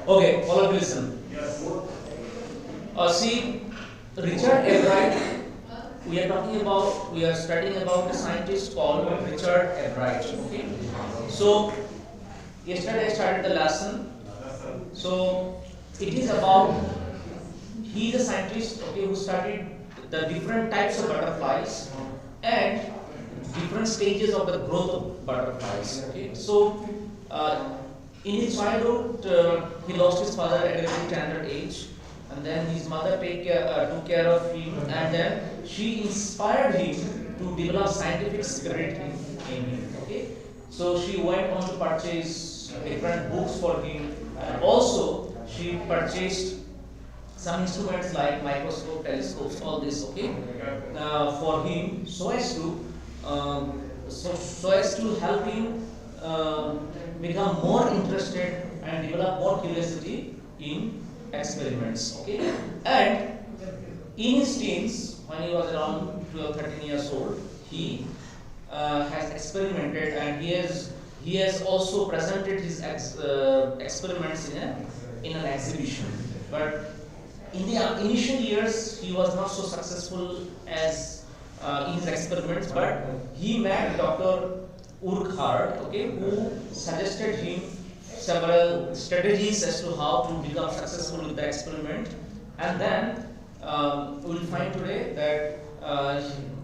Okay, all of you listen. Yes. See, Richard Ebright, we are studying about a scientist called Richard Ebright. Okay. So, yesterday I started the lesson. So, it is about, he is a scientist, okay, who studied the different types of butterflies and different stages of the growth of butterflies. Okay. So, in his childhood, he lost his father at a very tender age, and then his mother took care of him, and then she inspired him to develop scientific spirit in him. Okay, so she went on to purchase different books for him, and also she purchased some instruments like microscope, telescopes, all this. Okay, for him, so as to help him become more interested and develop more curiosity in experiments. Okay, and in his teens, when he was around 12, 13 years old, he has experimented, and he has also presented his experiments in an exhibition. But in the initial years, he was not so successful as in his experiments, but he met Dr. Urquhart, okay, who suggested him several strategies as to how to become successful with the experiment. And then we will find today that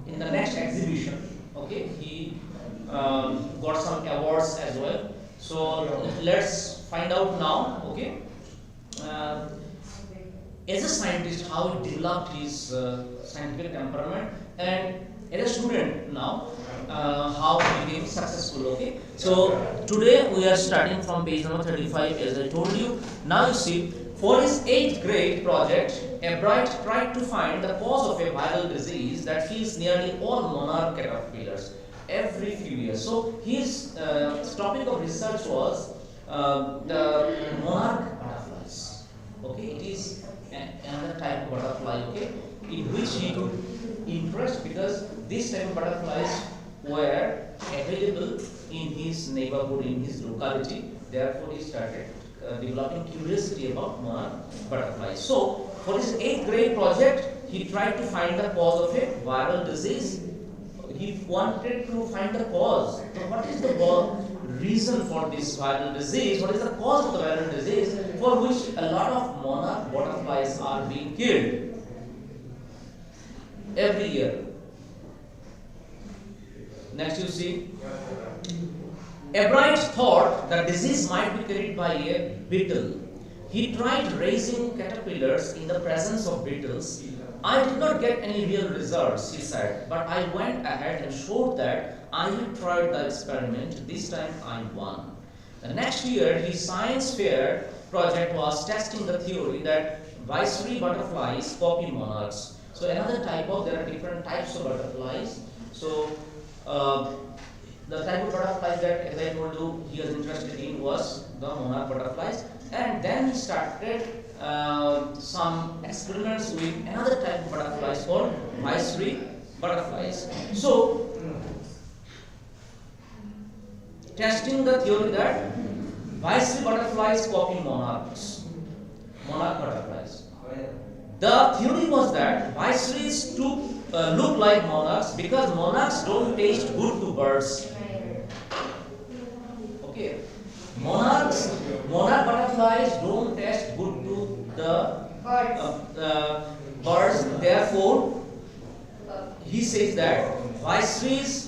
in the next exhibition, okay, he got some awards as well. So let's find out now, okay, as a scientist, how he developed his scientific temperament, and as a student now, how he became successful. Okay, so today we are starting from page number 35, as I told you. Now you see, for his 8th grade project, Ebright tried to find the cause of a viral disease that kills nearly all monarch caterpillars every few years. So his topic of research was the monarch butterflies. Okay, it is another type of butterfly, okay, in which he took interest because this type of butterflies were available in his neighborhood, in his locality. Therefore, he started developing curiosity about monarch butterflies. So, for his 8th grade project, he tried to find the cause of a viral disease. He wanted to find the cause. So, what is the reason for this viral disease? What is the cause of the viral disease for which a lot of monarch butterflies are being killed every year? Next you see, Ebright thought the disease might be carried by a beetle. He tried raising caterpillars in the presence of beetles. I did not get any real results, he said, but I went ahead and showed that I had tried the experiment. This time I won. The next year, his science fair project was testing the theory that viceroy butterflies copy monarchs. So another type of, there are different types of butterflies. So the type of butterflies that, as I told you, he was interested in was the monarch butterflies. And then he started some experiments with another type of butterflies called viceroy butterflies. So, testing the theory that viceroy butterflies copy monarch butterflies. The theory was that viceroys look like monarchs because monarchs don't taste good to birds. Okay, monarch butterflies don't taste good to the birds. Therefore, he says that viceroys.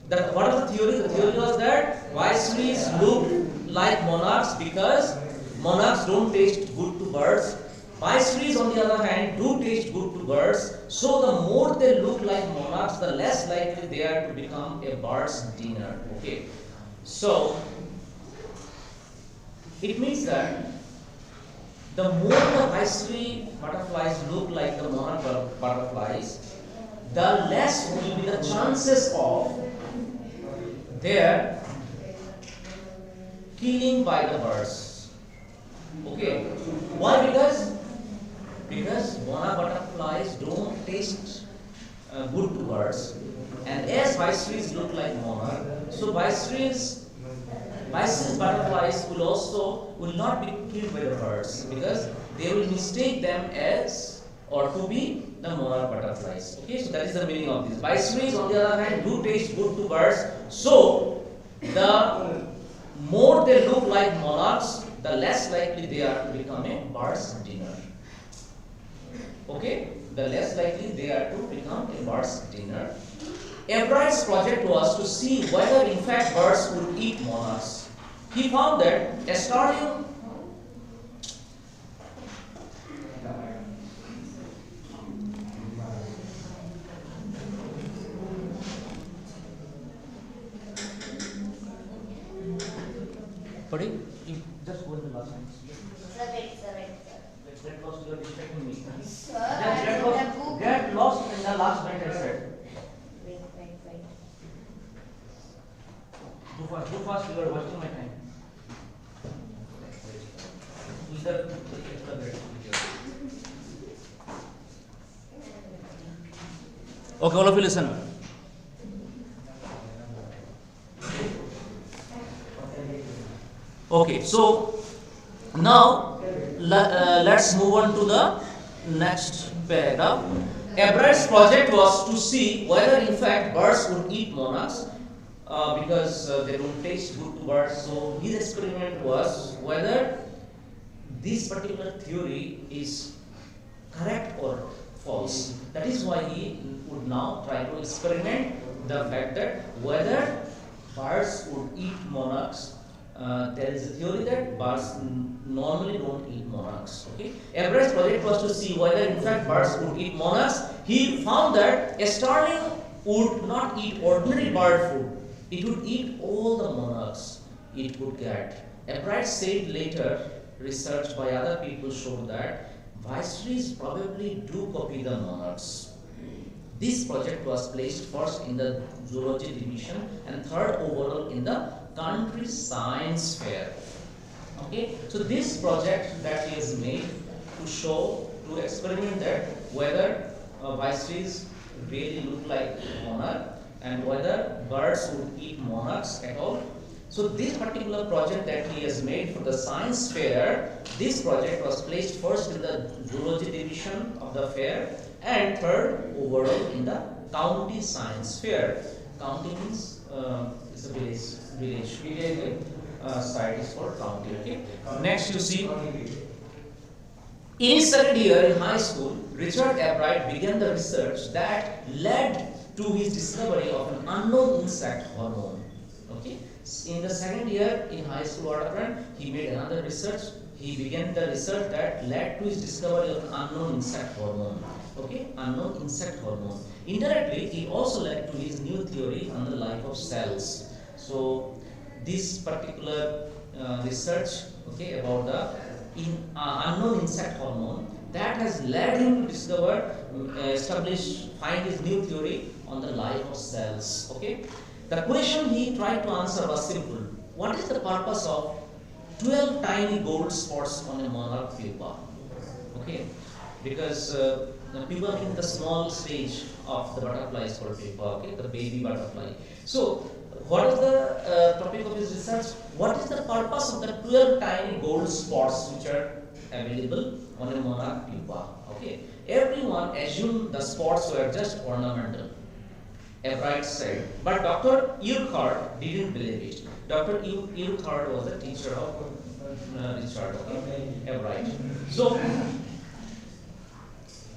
What was the theory? The theory was that viceroys look like monarchs because monarchs don't taste good to birds. Viceroys, on the other hand, do taste good to birds. So the more they look like monarchs, the less likely they are to become a bird's dinner. Okay. So it means that the more the viceroy butterflies look like the monarch butterflies, the less will be the chances of their killing by the birds. Okay. Why? Because monarch butterflies don't taste good to birds, and as viceroys look like monarch, so viceroys viceroy butterflies will not be killed by the birds because they will mistake them as or to be the monarch butterflies. Okay, so that is the meaning of this. Viceroys, on the other hand, do taste good to birds. So the more they look like monarchs, the less likely they are to become a bird's dinner. Okay, the less likely they are to become a bird's dinner. Ebright's project was to see whether in fact birds would eat monarchs. He found that a starting Sorry, you just go in the last line. Sir, wait. Get lost, you are distracting me. Sir, I read the book. Get lost in the last line I said. Wait. Too fast, you are wasting my time. Either okay, all of you listen. Okay, so now let's move on to the next paragraph. Ebright's project was to see whether in fact birds would eat monarchs because they don't taste good to birds. So his experiment was whether this particular theory is correct or false. That is why he would now try to experiment the fact that whether birds would eat monarchs. There is a theory that birds normally don't eat monarchs. Okay, Ebright's project was to see whether in fact birds would eat monarchs. He found that a starling would not eat ordinary bird food. It would eat all the monarchs it would get. Ebright said later, research by other people showed that viceroys probably do copy the monarchs. This project was placed first in the zoology division and third overall in the country science fair. Okay, so this project that he has made to experiment that whether viceroys really look like monarch and whether birds would eat monarchs at all. So this particular project that he has made for the science fair, this project was placed first in the zoology division of the fair and third overall in the county science fair. County means it's a village site is called county. Okay. Next you see, in his second year in high school, Richard Ebright began the research that led to his discovery of an unknown insect hormone. Okay. In the second year in high school, what happened? He made another research. He began the research that led to his discovery of an unknown insect hormone. Okay, unknown insect hormone. Indirectly, he also led to his new theory on the life of cells. So, this particular research, okay, about the unknown insect hormone, that has led him to discover, find his new theory on the life of cells. Okay, the question he tried to answer was simple: what is the purpose of 12 tiny gold spots on a monarch pupa? Okay, because pupa in the small stage of the butterfly is called pupa. Okay, the baby butterfly. So, what is the topic of his research? What is the purpose of the 12 tiny gold spots which are available on a monarch pupa? Okay, everyone assumed the spots were just ornamental. Ebright said, but Dr. Urquhart didn't believe it. Dr. Urquhart was the teacher of Richard Ebright. So,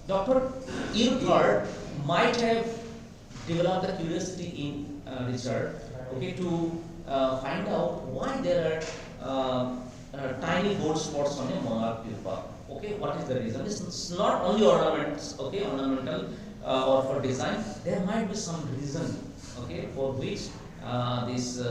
Dr. Urquhart might have developed the curiosity in Richard, okay, to find out why there are tiny gold spots on a monarch pupa. Okay, what is the reason? It's not only ornaments, okay, ornamental or for design. There might be some reason, okay, for which this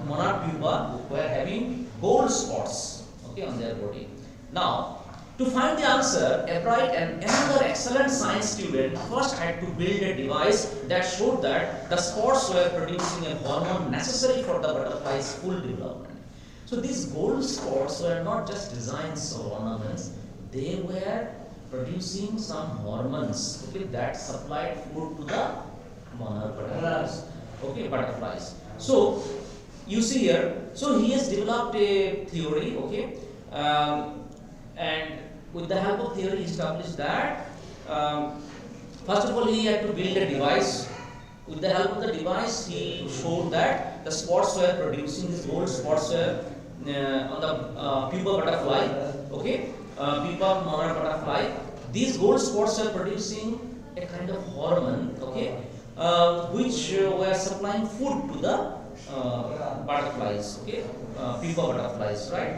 monarch pupa were having gold spots, okay, on their body. Now, to find the answer, Ebright and another excellent science student first had to build a device that showed that the spots were producing a hormone necessary for the butterfly's full development. So these gold spots were not just designs or ornaments, they were producing some hormones, okay, that supplied food to the monarch butterflies. Okay, butterflies. So you see here, so he has developed a theory, okay, and with the help of theory, he established that first of all, he had to build a device. With the help of the device, he showed that the spots were producing these gold spots were on the pupa butterfly, okay, pupa monarch butterfly. These gold spots were producing a kind of hormone, okay, which were supplying food to the butterflies, okay, pupa butterflies, right?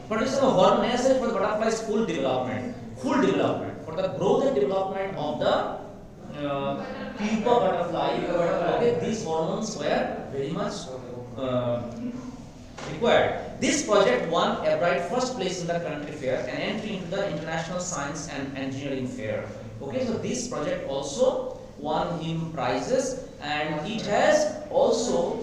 Producing a hormone necessary for the butterfly's full development, for the growth and development of the pupa butterfly. Okay, these hormones were very much required. This project won Ebright first place in the country fair and entry into the International Science and Engineering Fair. Okay, so this project also won him prizes, and it has also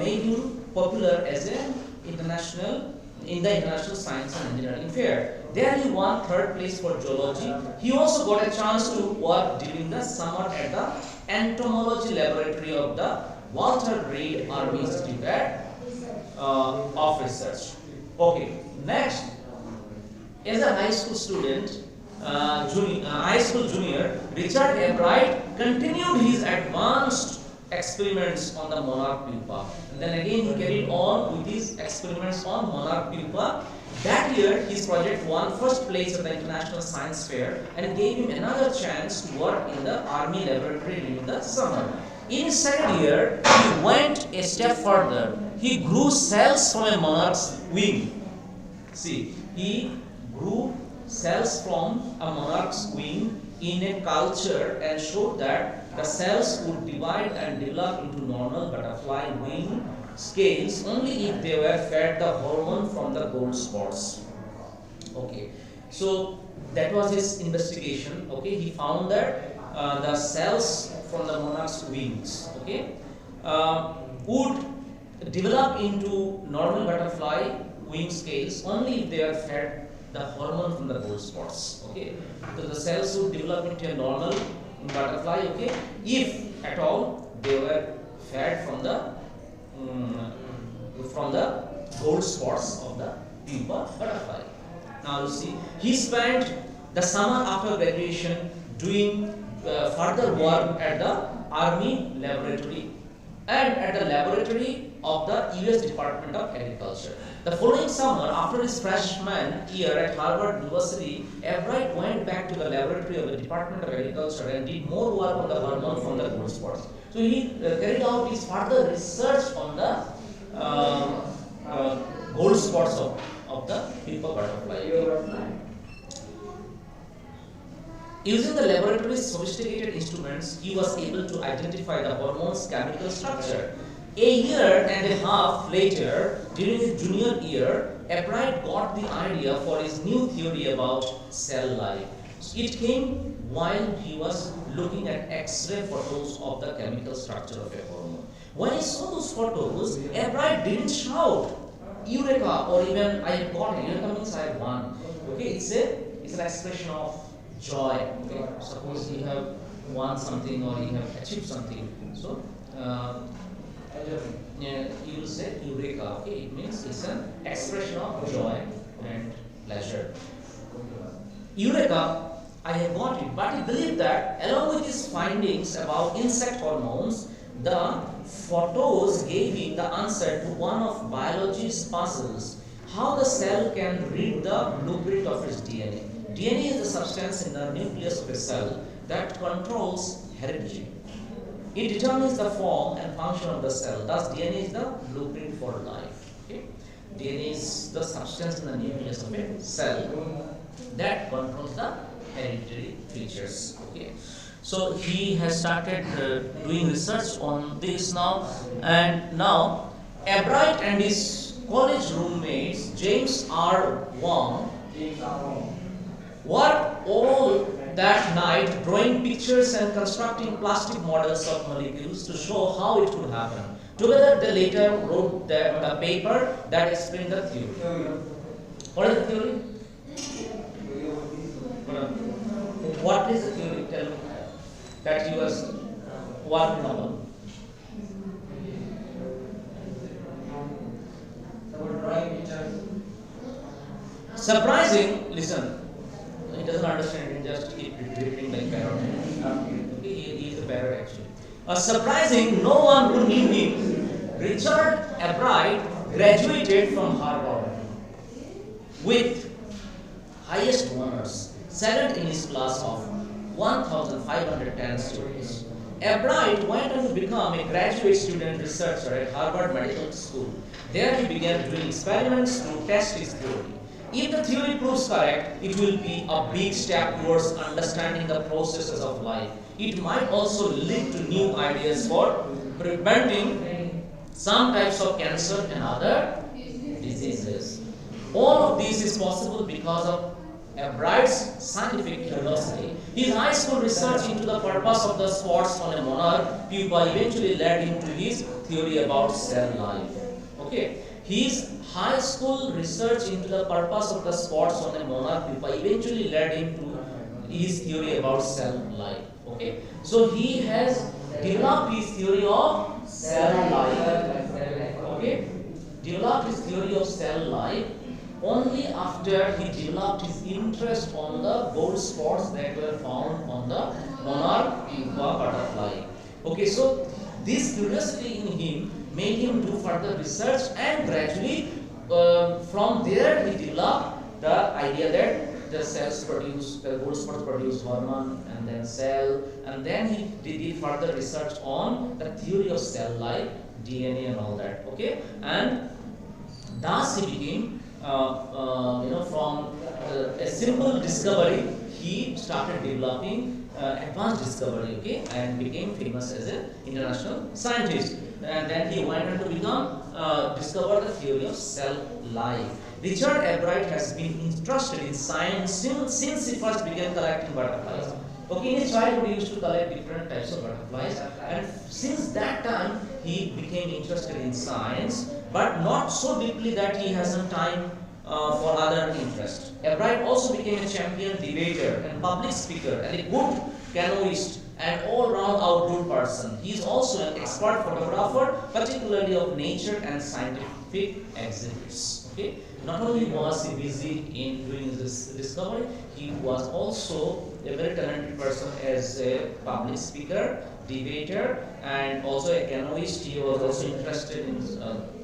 made him popular as an international in the International Science and Engineering Fair. There he won third place for zoology. He also got a chance to work during the summer at the entomology laboratory of the Walter Reed Army Institute of Research. Okay, next, as a high school student, high school junior, Richard Ebright continued his advanced experiments on the monarch pupa. And then again he carried on with his experiments on monarch pupa. That year his project won first place at the International Science Fair and gave him another chance to work in the army laboratory during the summer. In his second year, he went a step further. He grew cells from a monarch's wing. See, he grew cells from a monarch's wing in a culture and showed that the cells would divide and develop into normal butterfly wing scales only if they were fed the hormone from the gold spots. Okay, so that was his investigation. Okay, he found that the cells from the monarch's wings, okay, would develop into normal butterfly wing scales only if they are fed the hormone from the gold spots. Okay, so the cells would develop into a normal butterfly, okay, if at all they were fed from the gold spots of the pupa butterfly. Now you see, he spent the summer after graduation doing further work at the Army laboratory and at the laboratory of the US Department of Agriculture. The following summer, after his freshman year at Harvard University, Ebright went back to the laboratory of the Department of Agriculture and did more work on the hormone from the gold spots. So he carried out his further research on the gold spots of the pupa butterfly. Using the laboratory's sophisticated instruments, he was able to identify the hormone's chemical structure. A year and a half later, during his junior year, Ebright got the idea for his new theory about cell life. It came while he was looking at X-ray photos of the chemical structure of a hormone. When he saw those photos, Ebright didn't shout, "Eureka!" or even "I have got it." Eureka means I have won. Okay, it's an expression of joy. Okay, suppose you have won something or you have achieved something. So you will say Eureka. Okay, it means it's an expression of joy and pleasure. Eureka, I have got it. But he believed that along with his findings about insect hormones, the photos gave him the answer to one of biology's puzzles: how the cell can read the blueprint of its DNA. DNA is the substance in the nucleus of a cell that controls heredity. It determines the form and function of the cell. Thus, DNA is the blueprint for life. Okay? DNA is the substance in the nucleus of a cell that controls the hereditary features. Okay? So he has started doing research on this now, and now Ebright and his college roommates James R Wang worked all that night drawing pictures and constructing plastic models of molecules to show how it could happen. Together they later wrote the paper that explained the theory. What is the theory? What is the theory? Tell me that he was working on. Surprising, listen, he doesn't understand, he just keep repeating like parrot. Okay, he is a parrot actually. Surprising, no one who knew him. Richard Ebright graduated from Harvard with highest honors, seventh in his class of 1,510 students. Ebright went on to become a graduate student researcher at Harvard Medical School. There he began doing experiments to test his theory. If the theory proves correct, it will be a big step towards understanding the processes of life. It might also lead to new ideas for preventing some types of cancer and other diseases. All of this is possible because of Ebright's scientific curiosity. His high school research into the purpose of the spots on a monarch pupa eventually led him to his theory about cell life. Okay, his high school research into the purpose of the spots on a monarch pupa eventually led him to his theory about cell life. Okay, so he has developed his theory of cell life. Okay, developed his theory of cell life only after he developed his interest on the gold spots that were found on the monarch pupa butterfly. Okay, so this curiosity in him made him do further research, and gradually from there he developed the idea that the cells produce, the gold spots produce hormone and then cell, and then he did further research on the theory of cell life, DNA and all that. Okay, and thus he became from a simple discovery, he started developing advanced discovery, okay, and became famous as an international scientist. And then he went on to become discover the theory of cell life. Richard Ebright has been interested in science since he first began collecting butterflies. Okay, in his childhood he used to collect different types of butterflies, and since that time he became interested in science, but not so deeply that he hasn't time for other interests. Ebright also became a champion debater and public speaker and a good canoeist and all-round outdoor person. He is also an expert photographer, particularly of nature and scientific exhibits. Okay, not only was he busy in doing this discovery, he was also a very talented person as a public speaker, debater, and also a canoeist. He was also interested in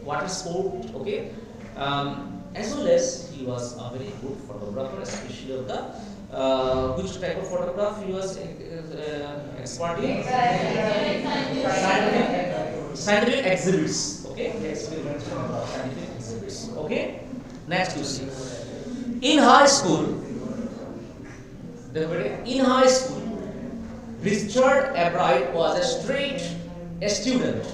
water sport. Okay, as well as he was a very good photographer, especially of the which type of photograph he was expert in? Scientific exhibits. Okay, experiments scientific exhibits. Okay, next you see. In high school, Richard Ebright was a straight student.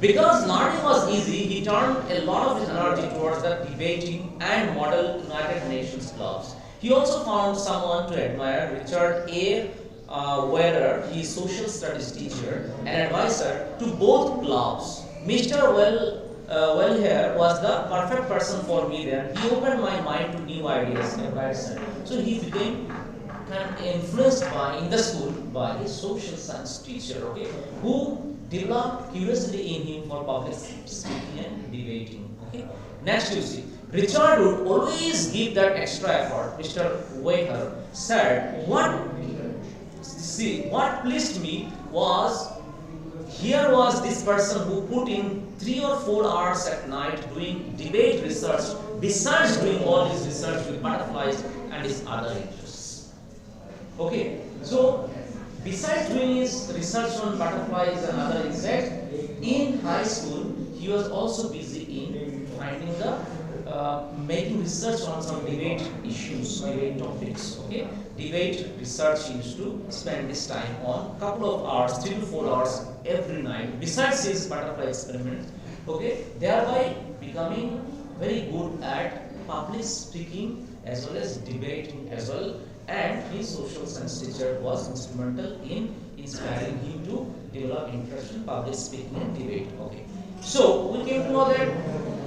Because learning was easy, he turned a lot of his energy towards the debating and model United Nations clubs. He also found someone to admire, Richard A. Weller, his social studies teacher and advisor to both clubs. Mr. Wellhere was the perfect person for me then. He opened my mind to new ideas, Ebright said. So he became kind of influenced in the school by his social science teacher, okay, who developed curiosity in him for public speaking and debating. Okay. Next you see, Richard would always give that extra effort. Mr. Waker said, what pleased me was, here was this person who put in 3 or 4 hours at night doing debate research, besides doing all his research with butterflies and his other interests. Okay, so besides doing his research on butterflies and other insects, in high school he was also busy in finding the making research on some debate issues, debate topics. Okay, debate research he used to spend this time on couple of hours, 3 to 4 hours every night. Besides his butterfly experiments, okay, thereby becoming very good at public speaking as well as debating as well. And his social science teacher was instrumental in inspiring him to develop interest in public speaking and debate. Okay, so we came to know that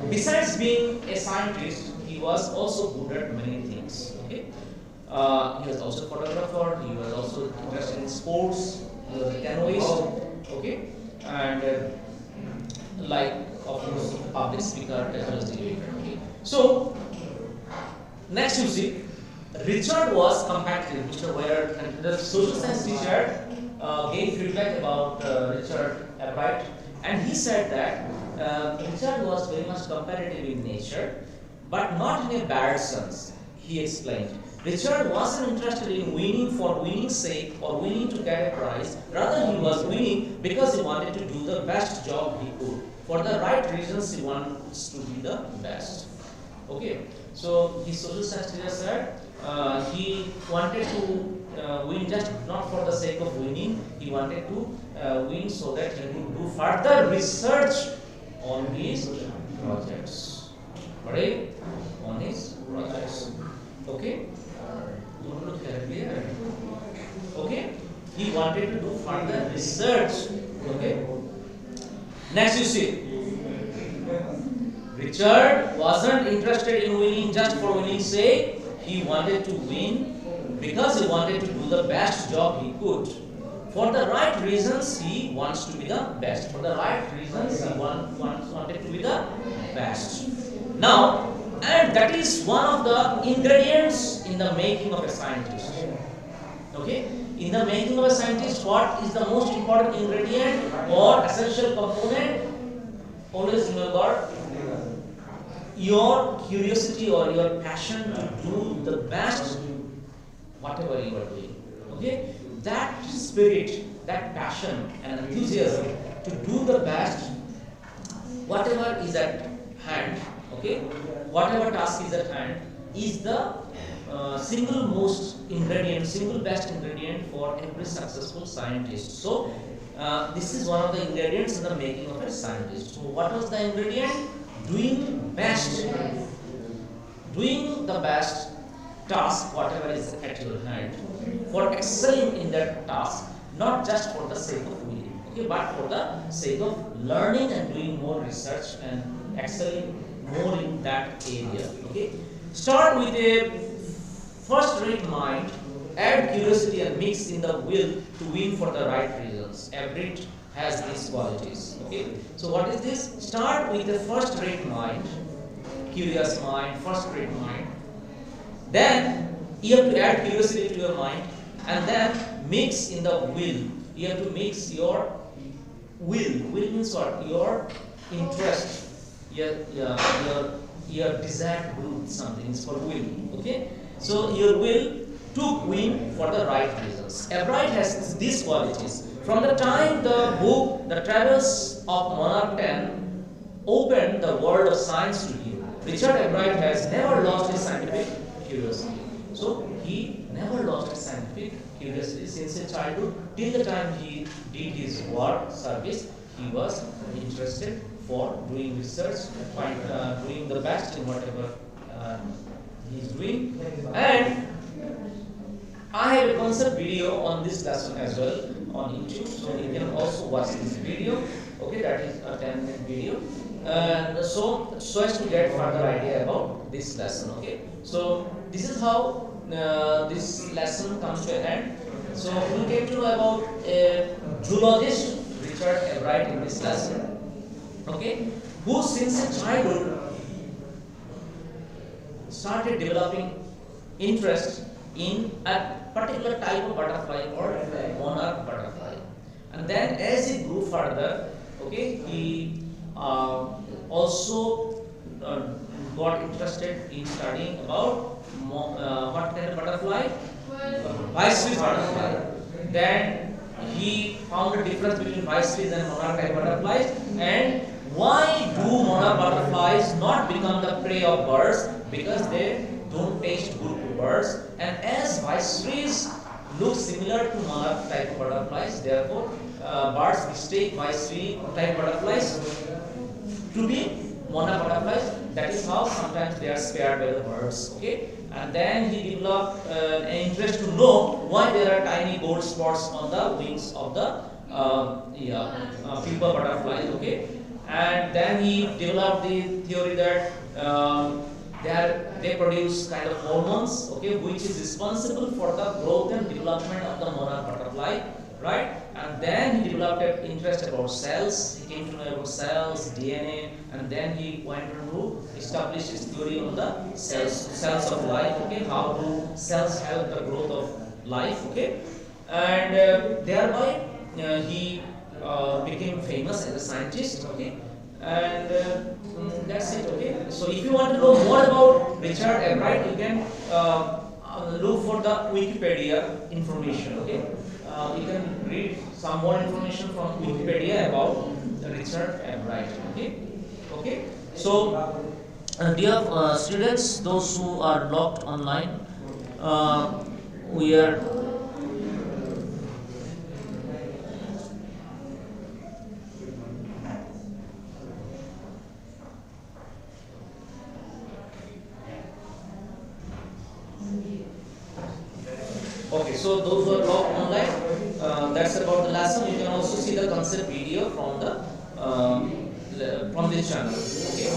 besides being a scientist, he was also good at many things. Okay, he was also a photographer. He was also interested in sports. He was a canoeist. Okay, and like of course public speaker as well as debater. Okay, so Next you see, Richard was competitive. Mr. Ware, and the social science teacher gave feedback about Richard Ebright, and he said that Richard was very much competitive in nature, but not in a bad sense. He explained. Richard wasn't interested in winning for winning's sake or winning to get a prize. Rather, he was winning because he wanted to do the best job he could. For the right reasons, he wants to be the best. Okay, so his social science teacher said he wanted to win just not for the sake of winning. He wanted to win so that he could do further research on his projects. Right? On his projects. Okay? Okay? He wanted to do further research. Okay? Next you see. Richard wasn't interested in winning just for winning's sake. He wanted to win because he wanted to do the best job he could. For the right reasons, he wants to be the best. For the right reasons, he wanted to be the best. Now, and that is one of the ingredients in the making of a scientist. Okay? In the making of a scientist, what is the most important ingredient or essential component? Always remember your curiosity or your passion to do the best whatever you are doing. Okay? That spirit, that passion and enthusiasm to do the best whatever is at hand, okay? Whatever task is at hand is the single most ingredient, single best ingredient for every successful scientist. So, this is one of the ingredients in the making of a scientist. So, what was the ingredient? Doing best, doing the best task, whatever is at your hand, for excelling in that task, not just for the sake of winning, okay, but for the sake of learning and doing more research and excelling more in that area. Okay, start with a first-rate mind, add curiosity and mix in the will to win for the right reasons. Ebright has these qualities. Okay, so what is this? Start with a first-rate mind, curious mind, first-rate mind. Then you have to add curiosity to your mind, and then mix in the will. You have to mix your will. Will means what? Your interest, your desire to do something is called will. Okay, so your will to win for the right reasons. Ebright has these qualities. From the time the book The Travels of Monarch 10 opened the world of science to him, Richard Ebright has never lost his scientific curiosity. So he never lost his scientific curiosity since his childhood till the time he did his war service. He was interested for doing research, doing the best in whatever he is doing. And I have a concept video on this lesson as well on YouTube, so you can also watch this video. Okay, that is a 10-minute video. And so as to get further idea about this lesson. Okay, so this is how this lesson comes to an end. So we came to know about a zoologist, Richard Ebright, in this lesson. Okay, who since his childhood started developing interest in a particular type of butterfly called monarch butterfly, and then as he grew further, okay, he also got interested in studying about what kind of butterfly? Viceroy butterfly. Then he found a difference between viceroys and monarch type butterflies, and why do monarch butterflies not become the prey of birds? Because they don't taste good to birds, and as viceroys look similar to monarch type butterflies, therefore birds mistake viceroy type butterflies to be monarch butterflies. That is how sometimes they are spared by the birds. Okay, and then he developed an interest to know why there are tiny gold spots on the wings of the pupa butterflies. Okay, and then he developed the theory that they produce kind of hormones, okay, which is responsible for the growth and development of the monarch butterfly. right? And then he developed an interest about cells. He came to know about cells, DNA, and then he went to establish his theory on the cells of life. Okay, how do cells help the growth of life? Okay, and thereby he became famous as a scientist. Okay, and that's it. Okay, so if you want to know more about Richard Ebright, you can look for the Wikipedia information. Okay, you can read some more information from Wikipedia about Richard Ebright. Okay, okay. So, dear students, those who are logged online, we are. Okay, so those who are logged online, that's about the lesson. You can also see the concept video from the from this channel. Okay,